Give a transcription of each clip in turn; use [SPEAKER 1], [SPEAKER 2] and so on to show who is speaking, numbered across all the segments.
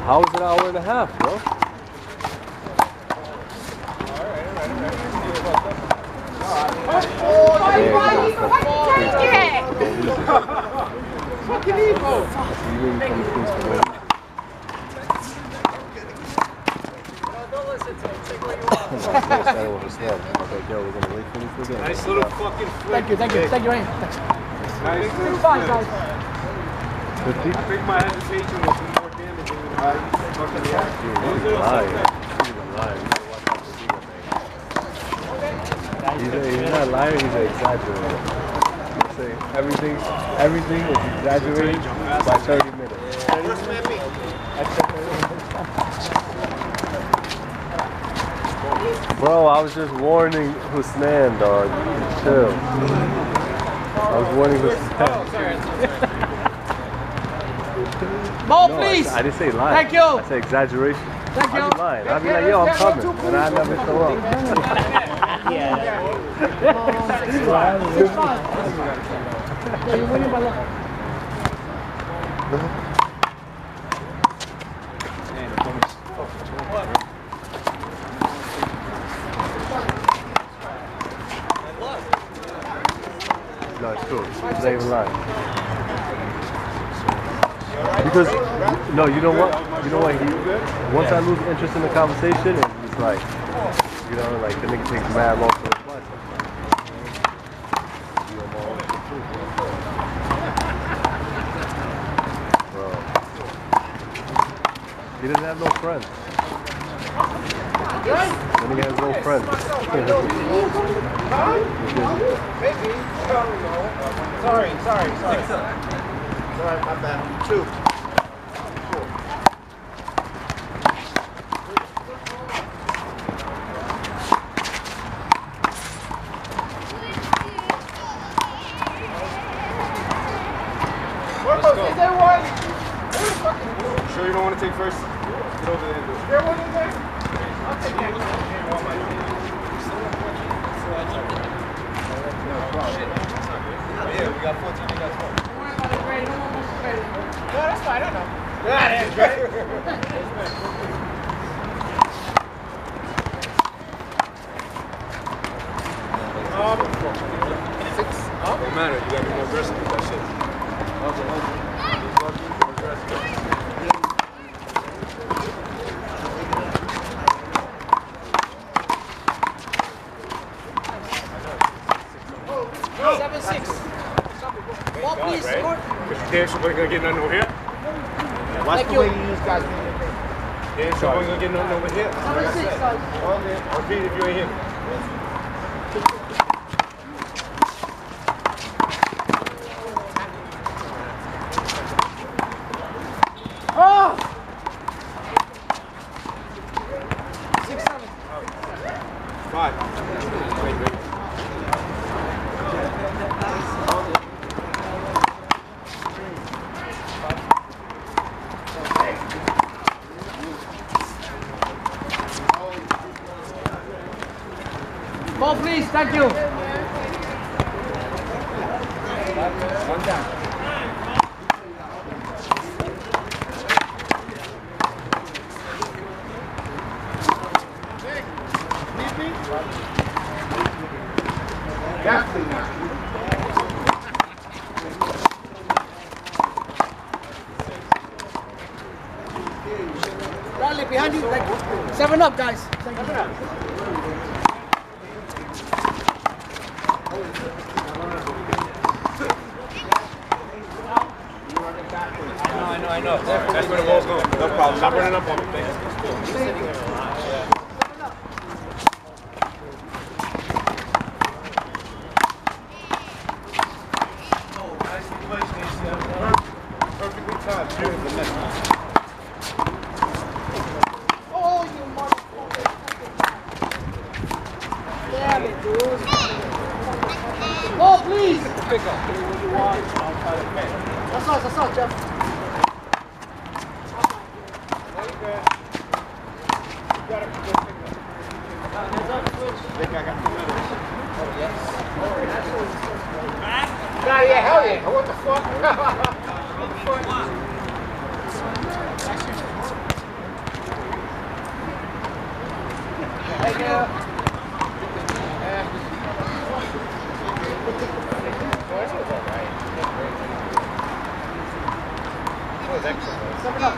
[SPEAKER 1] How was it an hour and a half, bro?
[SPEAKER 2] Fucking evil! Don't listen to him. Take what you want.
[SPEAKER 3] Nice little fucking flick.
[SPEAKER 2] Thank you, Wayne.
[SPEAKER 3] Nice little
[SPEAKER 2] Fine, guys.
[SPEAKER 3] I think my hesitation was more damaging than I fucking reacted.
[SPEAKER 1] He's not lying, he's exaggerating. Everything is exaggerated by 30 minutes. Bro, I was just warning Husnan, dog. Chill. I was warning Husnan.
[SPEAKER 2] Ball, please.
[SPEAKER 1] I didn't say lie.
[SPEAKER 2] Thank you.
[SPEAKER 1] I said exaggeration.
[SPEAKER 2] Thank you.
[SPEAKER 1] I'd be lying. I'd be like, yo, I'm coming. And I never show up.
[SPEAKER 2] You're winning by luck.
[SPEAKER 1] No, it's true. He's not even lying. Because, no, you know what? Once I lose interest in the conversation, it's like, you know, like the nigga takes mad long to reply sometimes. Bro. He doesn't have no friends. The nigga has no friends.
[SPEAKER 3] Maybe. Sorry. Sorry, my bad. 2. Sure you don't want to take first? Get over there. Is there one in there? I'll take that. Yeah, we got 14, we got 12.
[SPEAKER 2] Don't worry about it, Brady. No more Brady.
[SPEAKER 3] No, that's fine, I know. Yeah, that's great. Don't matter, you gotta be more aggressive with that shit.
[SPEAKER 2] Ball, please. Score.
[SPEAKER 3] Damn sure we're gonna get nothing over here.
[SPEAKER 2] Watch the way
[SPEAKER 3] you use guys. Damn sure we're gonna get nothing over here.
[SPEAKER 2] 7-6, guys.
[SPEAKER 3] Repeat if you ain't here.
[SPEAKER 2] Oh! 6-7.
[SPEAKER 3] 5. Wait.
[SPEAKER 2] Ball, please. Thank you.
[SPEAKER 3] One down. Definitely not.
[SPEAKER 2] Bradley, behind you. Like 7 up, guys. 7 up.
[SPEAKER 3] I know. That's where the ball's going. No problem. Stop running up on me. Thanks. Perfectly timed. Beautiful.
[SPEAKER 2] Oh, you motherfucker. Damn it, dude. Ball, please.
[SPEAKER 3] Pick up.
[SPEAKER 2] That's all, Jeff.
[SPEAKER 3] Yeah, hell yeah. What the fuck? was extra.
[SPEAKER 2] 7 up.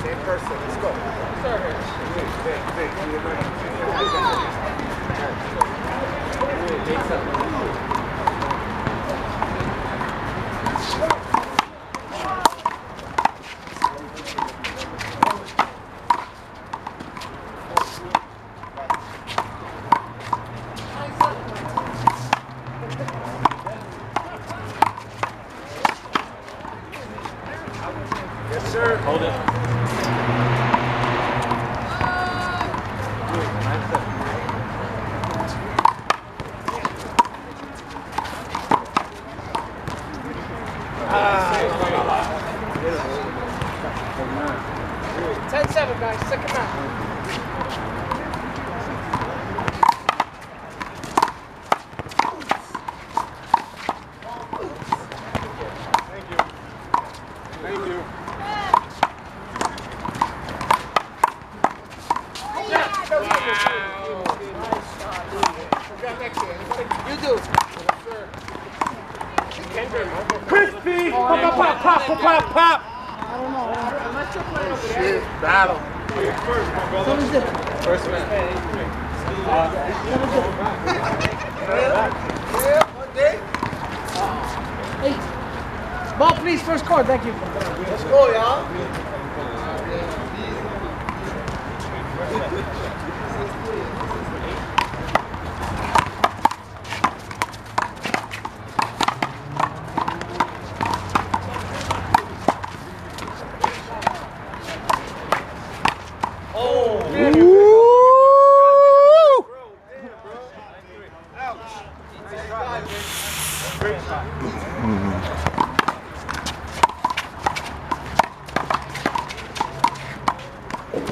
[SPEAKER 3] Same person. Let's go. Yes, sir. Hold it.
[SPEAKER 2] Ten 7, guys. Second match.
[SPEAKER 3] Thank you.
[SPEAKER 2] You do.
[SPEAKER 3] Crispy! Pop, pop, pop, pop, pop, pop!
[SPEAKER 2] I don't know. I'm not sure playing over there.
[SPEAKER 3] Shit, battle.
[SPEAKER 2] So is it?
[SPEAKER 3] First man.
[SPEAKER 2] Eight. Ball, please. First card. Thank you.
[SPEAKER 3] Let's go, y'all.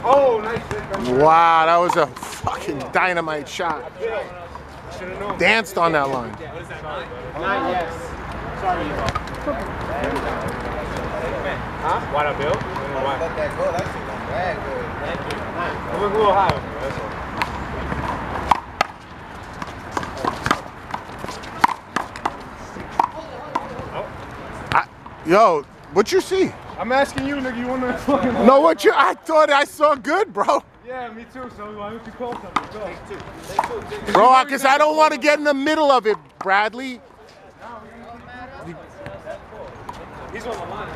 [SPEAKER 3] Oh, nice.
[SPEAKER 4] Wow, that was a fucking dynamite shot. Danced on that line.
[SPEAKER 3] Not yes. Sorry. Huh? Why not, Bill? Why?
[SPEAKER 5] Let that go. That shit was bad good.
[SPEAKER 3] It was a little high. That's all.
[SPEAKER 4] Yo, what you see?
[SPEAKER 3] I'm asking you, nigga. You wanna fucking?
[SPEAKER 4] No, what you? I thought I saw good, bro.
[SPEAKER 3] Yeah, me too. So why don't you call something? Go.
[SPEAKER 4] Bro, because I don't want to get in the middle of it, Bradley.
[SPEAKER 3] He's on the line.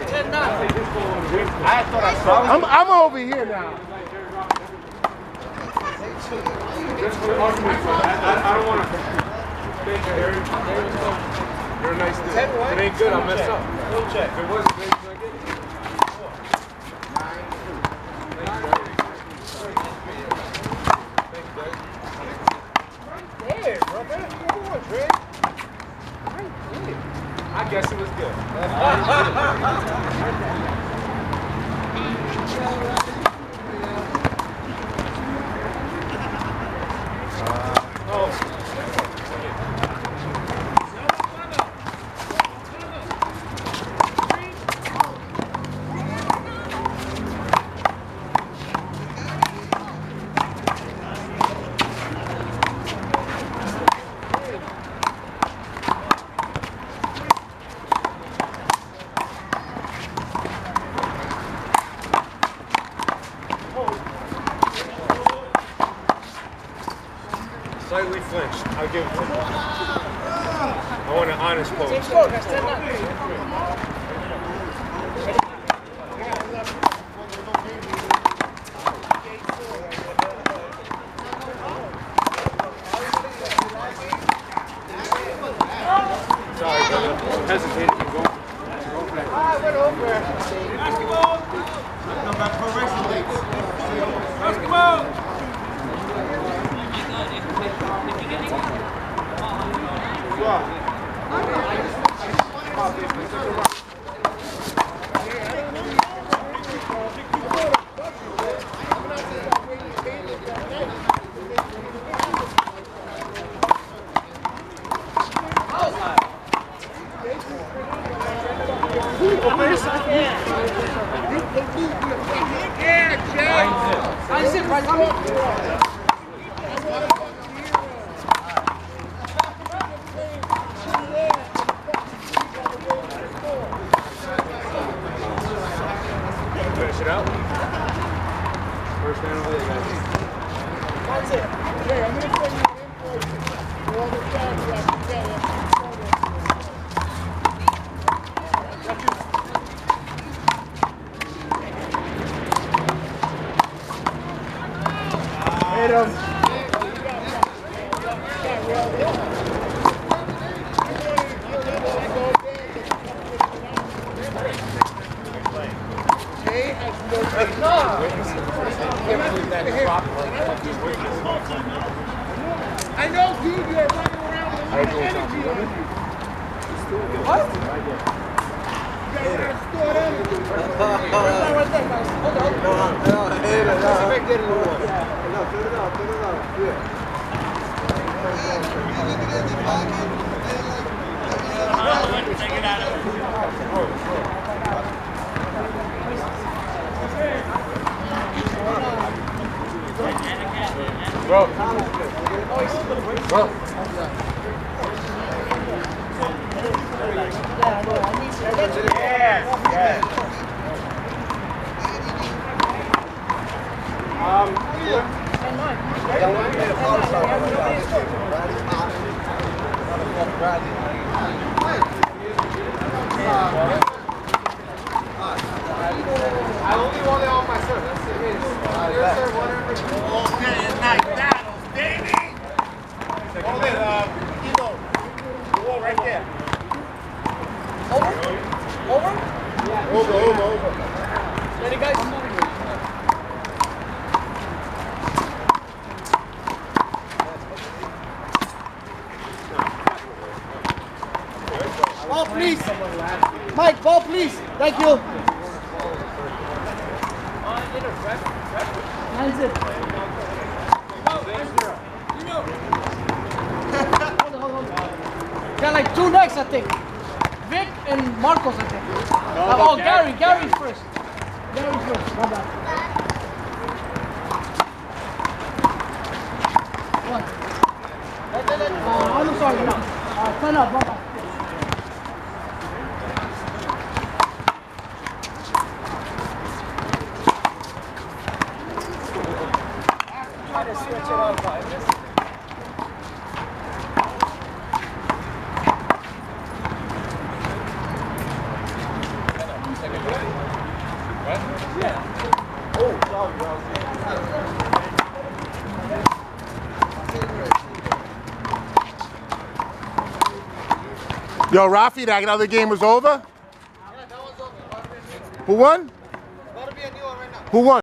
[SPEAKER 2] 10 9.
[SPEAKER 3] I thought I saw him.
[SPEAKER 4] I'm over here now.
[SPEAKER 3] Just for the argument, I don't want to. You're a nice dude. If it ain't good, I'll mess up. We'll check. If it wasn't good, you're get it.
[SPEAKER 2] There, brother. Come on, Dre.
[SPEAKER 3] I guess it was good. Slightly flinched. I'll give it to him. I want an honest pose.
[SPEAKER 2] Same score, guys. 10 9.
[SPEAKER 3] Sorry, brother. Hesitated. Go for that.
[SPEAKER 2] I went over.
[SPEAKER 5] Basketball. Come back for racing leagues.
[SPEAKER 2] Basketball.
[SPEAKER 3] Wow.
[SPEAKER 2] right, Tommy?
[SPEAKER 3] Finish it out. First man over there, guys.
[SPEAKER 2] That's it.
[SPEAKER 5] Hey, I'm going to send you an invoice for all the time you have to get it.
[SPEAKER 2] Hit him.
[SPEAKER 5] I know, dude, you're running around with a lot of energy on you.
[SPEAKER 2] What?
[SPEAKER 5] You gotta store energy.
[SPEAKER 2] Right there, guys. Hold
[SPEAKER 3] Bro. Bro. I only want it on myself. That's it. Yes, sir. Whatever.
[SPEAKER 5] All day and night battles, baby! Hold it, Evo. The wall right there.
[SPEAKER 2] Over? Ready, guys? Ball, please. Mike, ball, please. Thank you. Hands it. Hold on. Got like two next, I think. Vic and Marcos, I think. Oh, Gary's first. Gary's first. My bad. What? I'm sorry. No. Turn up. My bad. Try to switch it up, guys.
[SPEAKER 4] Yo, Rafi, that other game was over?
[SPEAKER 5] Yeah, that was over.
[SPEAKER 4] Who won?
[SPEAKER 5] Gotta be a new one right now.
[SPEAKER 4] Who won?